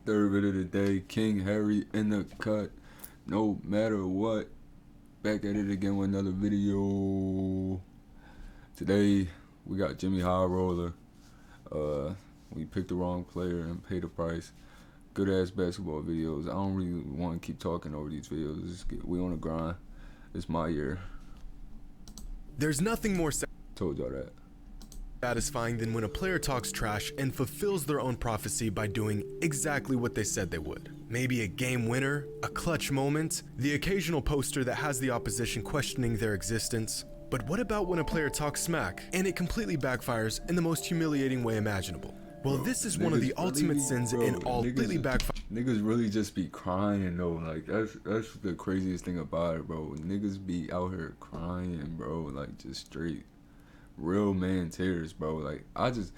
Third bit of the day, King Harry in the cut. No matter what. Back at it again with another video. Today we got JxmyHighroller. We picked the wrong player and paid the price. Good ass basketball videos. I don't really want to keep talking over these videos. We on the grind. It's my year. There's nothing more Told y'all that. satisfying than when a player talks trash and fulfills their own prophecy by doing exactly what they said they would. Maybe a game winner, a clutch moment, the occasional poster that has the opposition questioning their existence. But what about when a player talks smack and it completely backfires in the most humiliating way imaginable? Well, this is one of the ultimate sins in all completely backfire. Niggas really just be crying though. Like that's the craziest thing about it, bro. Niggas be out here crying, bro. Like just straight real man tears, bro. Like I just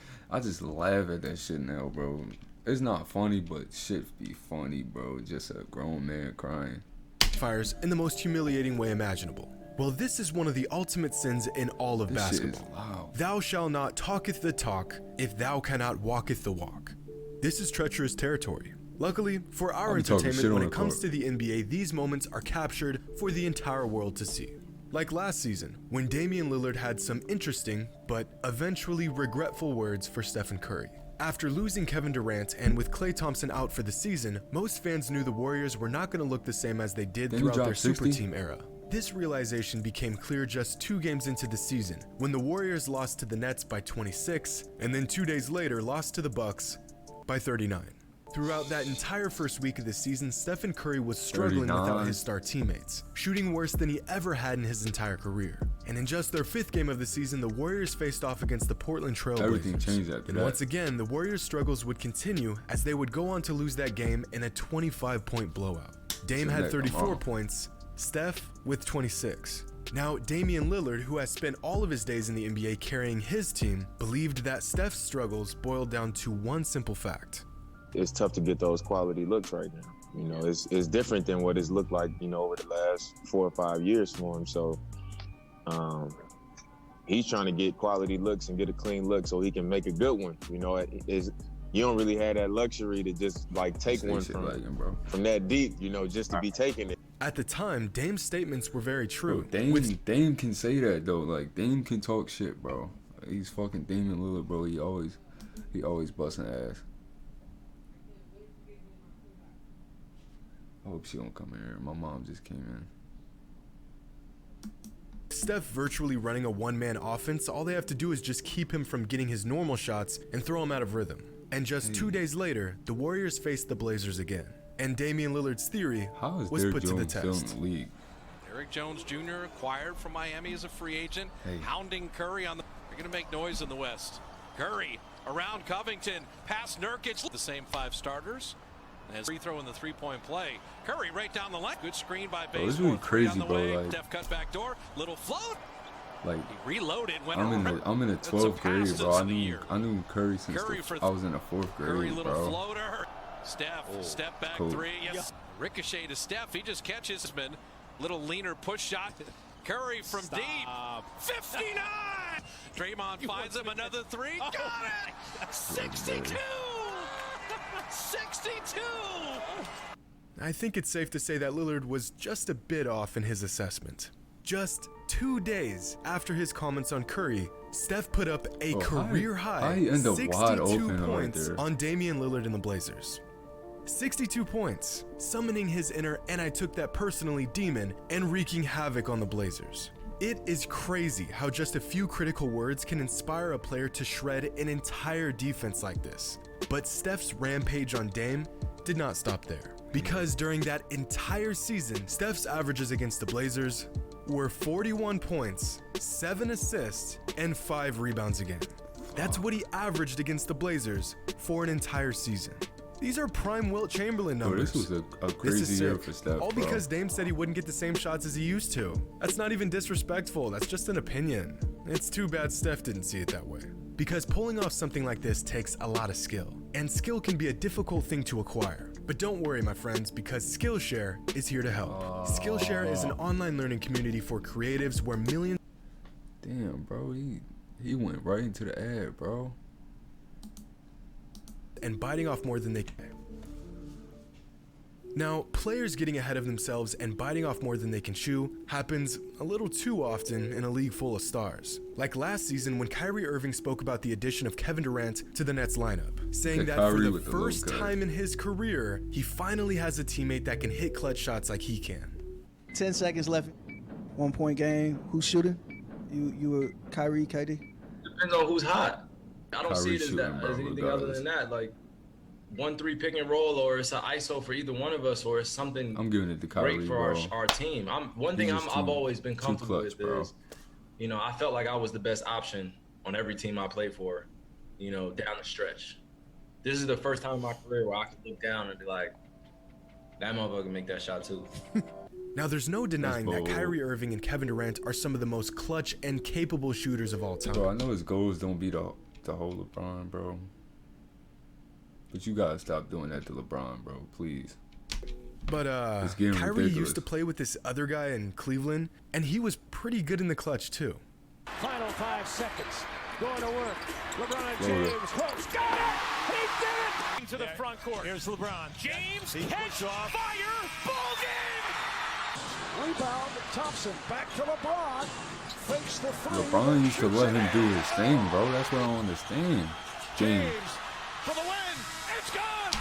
laugh at that shit now, bro. It's not funny, but shit be funny, bro. Just a grown man crying. Fires in the most humiliating way imaginable. Well, this is one of the ultimate sins in all of basketball. Thou shalt not talketh the talk, if thou cannot walketh the walk. This is treacherous territory. Luckily, for our entertainment, when it comes to the NBA, these moments are captured for the entire world to see. Like last season, when Damian Lillard had some interesting, but eventually regretful words for Stephen Curry. After losing Kevin Durant and with Klay Thompson out for the season, most fans knew the Warriors were not going to look the same as they did throughout their super team era. This realization became clear just 2 games into the season, when the Warriors lost to the Nets by 26, and then 2 days later lost to the Bucks by 39. Throughout that entire first week of the season, Stephen Curry was struggling without his star teammates, shooting worse than he ever had in his entire career. And in just their 5th game of the season, the Warriors faced off against the Portland Trail Blazers. Everything changed after that. Once again, the Warriors' struggles would continue as they would go on to lose that game in a 25-point blowout. Dame had 34 points, Steph with 26. Now, Damian Lillard, who has spent all of his days in the NBA carrying his team, believed that Steph's struggles boiled down to one simple fact. It's tough to get those quality looks right now. You know, it's different than what it's looked like, you know, over the last 4 or 5 years for him. So he's trying to get quality looks and get a clean look so he can make a good one. You know, you don't really have that luxury to just like take one from that deep, you know, just to be taking it. At the time, Dame's statements were very true. Bro, Dame can say that though. Like Dame can talk shit, bro. He's fucking Damian Lillard, bro. He always busting ass. I hope she don't come in here. My mom just came in. Steph virtually running a one-man offense, all they have to do is just keep him from getting his normal shots and throw him out of rhythm. And just 2 days later, the Warriors faced the Blazers again. And Damian Lillard's theory was put to the test. Derrick Jones Jr. acquired from Miami as a free agent, hounding Curry on the... They're going to make noise in the West. Curry around Covington, past Nurkic. The same 5 starters. As free throw in the 3-point play. Curry right down the line. Good screen by Bazemore. This is crazy, bro. Like, Steph cut back door. Little float. Like he reloaded. I'm in the 12th grade, bro. I knew Curry since I was in the 4th grade, Curry, little bro. Floater. Steph, step back 3. Yes. Ricochet to Steph. He just catches him. Little leaner push shot. Curry from deep. 59. Draymond finds him another 3. Got it. 62. 62. I think it's safe to say that Lillard was just a bit off in his assessment. Just 2 days after his comments on Curry, Steph put up a career-high 62 points on Damian Lillard and the Blazers. 62 points, summoning his inner "and I took that personally" demon and wreaking havoc on the Blazers. It is crazy how just a few critical words can inspire a player to shred an entire defense like this. But Steph's rampage on Dame did not stop there, because during that entire season, Steph's averages against the Blazers were 41 points, 7 assists, and 5 rebounds again. That's what he averaged against the Blazers for an entire season. These are prime Wilt Chamberlain numbers. Bro, this was a crazy year for Steph, all because Dame said he wouldn't get the same shots as he used to. That's not even disrespectful, that's just an opinion. It's too bad Steph didn't see it that way. Because pulling off something like this takes a lot of skill, and skill can be a difficult thing to acquire. But don't worry, my friends, because Skillshare is here to help. Skillshare is an online learning community for creatives where millions... Damn, bro, he went right into the ad, bro. And biting off more than they can. Now, players getting ahead of themselves and biting off more than they can chew happens a little too often in a league full of stars. Like last season when Kyrie Irving spoke about the addition of Kevin Durant to the Nets lineup, saying that for the first time in his career, he finally has a teammate that can hit clutch shots like he can. 10 seconds left, 1 point game. Who's shooting? You or Kyrie, KD? Depends on who's hot. I don't see it as anything other than that. Like 1-3 pick and roll, or it's an ISO for either one of us, or it's something I'm giving it to Kyrie, great for our team. I've always been comfortable with is, you know, I felt like I was the best option on every team I played for, you know, down the stretch. This is the first time in my career where I could look down and be like, that motherfucker can make that shot too. Now, there's no denying that Kyrie Irving and Kevin Durant are some of the most clutch and capable shooters of all time. Bro, I know his goals don't beat the whole LeBron, bro. But you gotta stop doing that to LeBron, bro, please. But Kyrie used to play with this other guy in Cleveland, and he was pretty good in the clutch too. Final 5 seconds. Going to work. LeBron James. Close. Got it! He did it! To the front court. Here's LeBron. James. Catch. Fire. Ball game! Rebound. Thompson. Back to LeBron. Fakes the three. LeBron used to let him do his thing, bro. That's what I don't understand. James. For the win. It's gone!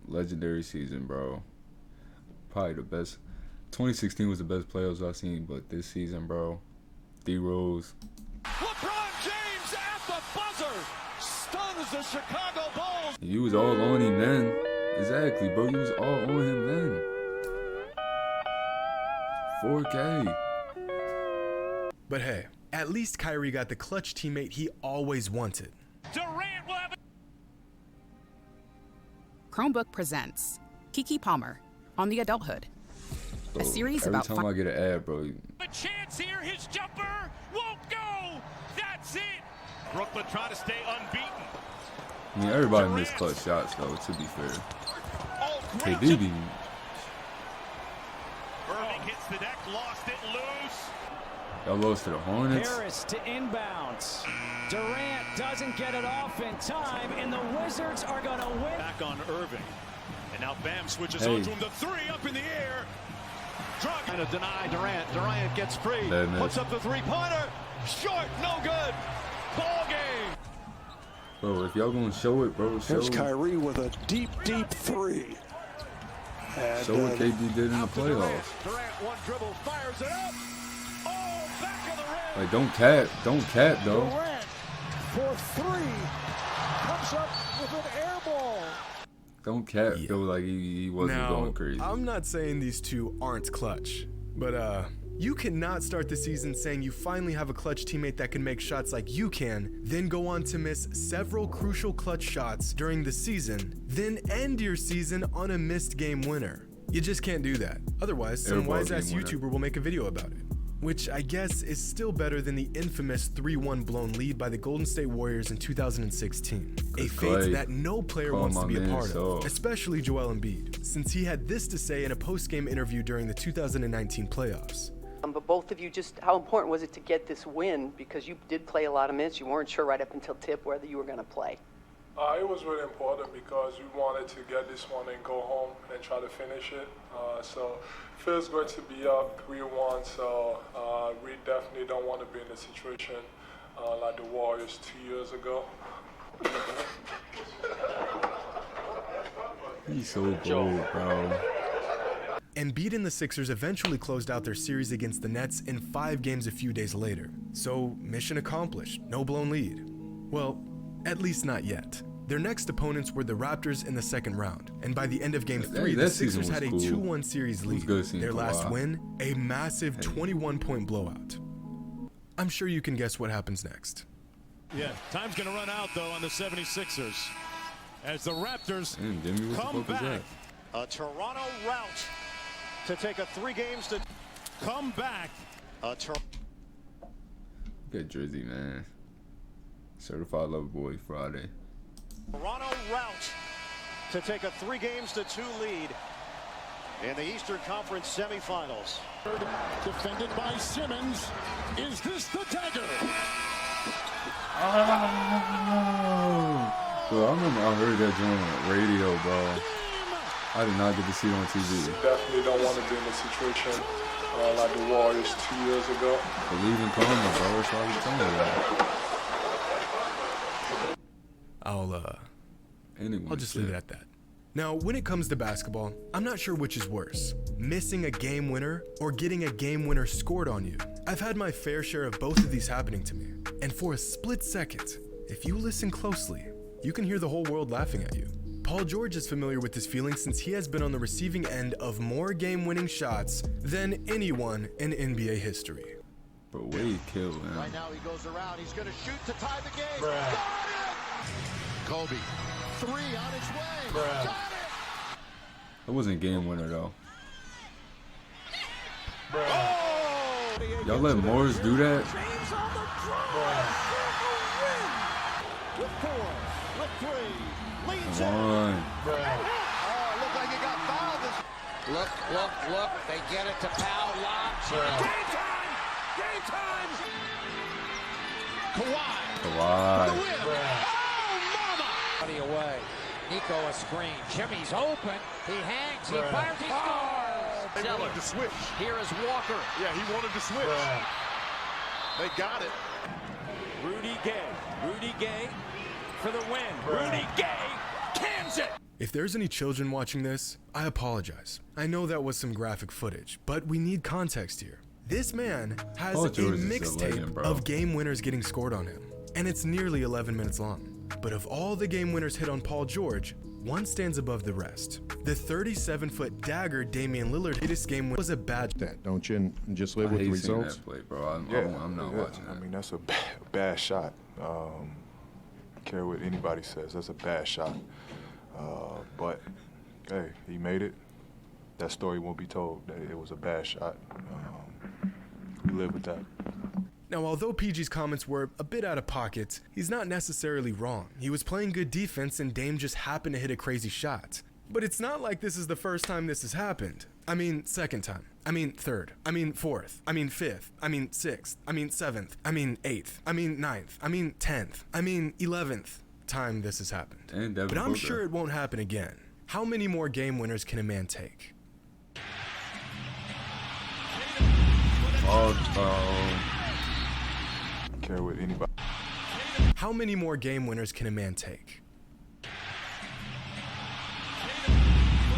Legendary season, bro. Probably the best. 2016 was the best playoffs I've seen, but this season, bro, D-Rose. LeBron James at the buzzer stuns the Chicago Bulls. You was all on him then. Exactly, bro. You was all on him then. 4K. But hey, at least Kyrie got the clutch teammate he always wanted. Durant will have it. Chromebook presents Keke Palmer on the Adulthood. A series about every time I get an ad, bro. A chance here, his jumper won't go. That's it. Brooklyn trying to stay unbeaten. I mean, everybody missed clutch shots, though, to be fair. KD be... Irving hits the deck, lost it loose. Y'all lost to the Hornets. Harris to inbounds. Durant doesn't get it off in time, and the Wizards are going to win. Back on Irving. And now Bam switches on to him. The three up in the air. Trying to deny Durant. Durant gets free. Puts up the three-pointer. Short, no good. Ball game. Bro, if y'all gonna show it, bro, show it. Here's Kyrie with a deep, deep three. And, show what KD did in the playoffs. Durant, one dribble, fires it up. Oh, back of the rim. Like, don't cap, though. Durant for three. Comes up with an air ball. Don't cap, though, like he wasn't going crazy. I'm not saying these two aren't clutch, but you cannot start the season saying you finally have a clutch teammate that can make shots like you can, then go on to miss several crucial clutch shots during the season, then end your season on a missed game winner. You just can't do that. Otherwise, some wise-ass YouTuber will make a video about it. Which I guess is still better than the infamous 3-1 blown lead by the Golden State Warriors in 2016. A fate that no player wants to be a part of, especially Joel Embiid, since he had this to say in a post-game interview during the 2019 playoffs. But both of you, just how important was it to get this win? Because you did play a lot of minutes. You weren't sure right up until tip whether you were going to play. It was really important because we wanted to get this one and go home and try to finish it. So it feels good to be up 3-1. So we definitely don't want to be in a situation like the Warriors 2 years ago. He's so bold, bro. Embiid and the Sixers eventually closed out their series against the Nets in 5 games a few days later. So mission accomplished, no blown lead. Well, at least not yet. Their next opponents were the Raptors in the second round, and by the end of Game 3, the Sixers had a 2-1 series lead. Their last win, a massive 21-point blowout. I'm sure you can guess what happens next. Yeah, time's going to run out, though, on the 76ers. As the Raptors come back. A Toronto rout to take a 3 games to come back. Good jersey, man. Certified Lover Boy Friday. Toronto rout to take a 3 games to 2 lead in the Eastern Conference semifinals. Defended by Simmons. Is this the dagger? Oh. Bro, I remember I heard that joint on the radio, bro. I did not get to see it on TV. You definitely don't want to be in a situation like the Warriors 2 years ago. Believe in karma, bro. That's why we telling you. I'll just leave it at that. Now, when it comes to basketball, I'm not sure which is worse, missing a game winner or getting a game winner scored on you. I've had my fair share of both of these happening to me. And for a split second, if you listen closely, you can hear the whole world laughing at you. Paul George is familiar with this feeling since he has been on the receiving end of more game-winning shots than anyone in NBA history. Bro, Wade killed him. Right now he goes around, he's gonna shoot to tie the game. Got it! Kobe, 3 on his way. Got it! It wasn't game winner though. Y'all let Morris do that? With 4, with 3, leads Come on. Oh, it looked like he got fouled. Look. They get it to Powell. Lobs. Game time! Game time! Kawhi. Kawhi. Oh, mama! Away. Nico a screen. Jimmy's open. He hangs. He fires. He scores. They wanted to switch. Here is Walker. Yeah, he wanted to switch. They got it. Rudy Gay for the win. Rudy Gay cans it. If there's any children watching this, I apologize. I know that was some graphic footage, but we need context here. This man has a mixtape of game winners getting scored on him, and it's nearly 11 minutes long. But of all the game winners hit on Paul George, one stands above the rest. The 37-foot dagger Damian Lillard hit this game was a bad that, don't you? And just live with the results. That play, bro. I'm not watching that. I mean, that's a bad shot. Care what anybody says, that's a bad shot. But hey, he made it. That story won't be told. That it was a bad shot. We live with that. Now, although PG's comments were a bit out of pocket, he's not necessarily wrong. He was playing good defense and Dame just happened to hit a crazy shot. But it's not like this is the first time this has happened. I mean, second time. I mean, third. I mean, fourth. I mean, fifth. I mean, sixth. I mean, seventh. I mean, eighth. I mean, ninth. I mean, 10th. I mean, 11th time this has happened. But I'm sure it won't happen again. How many more game winners can a man take? Care what anybody. How many more game winners can a man take?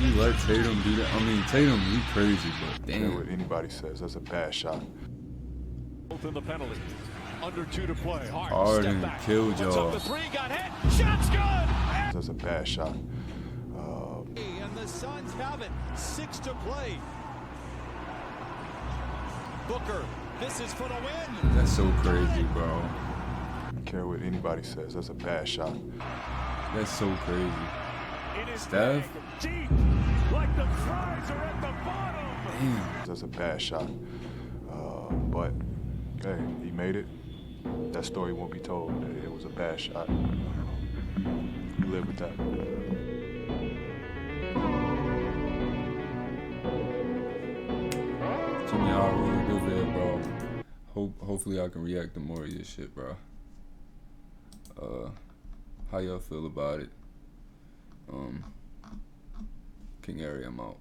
You let Tatum do that? I mean, Tatum, you crazy, but damn. Care what anybody says, that's a bad shot. Both in the penalty. Under 2 to play. Harden killed y'all. The 3 got hit. Shot's good. That's a bad shot. And the Suns have it. 6 to play. Booker, this is for the win. That's so crazy, bro. Care what anybody says, that's a bad shot. That's so crazy. Steph? Deep, like the fries are at the bottom. Damn. That's a bad shot. But hey, he made it. That story won't be told. It was a bad shot. We live with that. JxmyHighroller, good vid, bro. Hopefully I can react to more of your shit, bro. How y'all feel about it? King Harry, I'm out.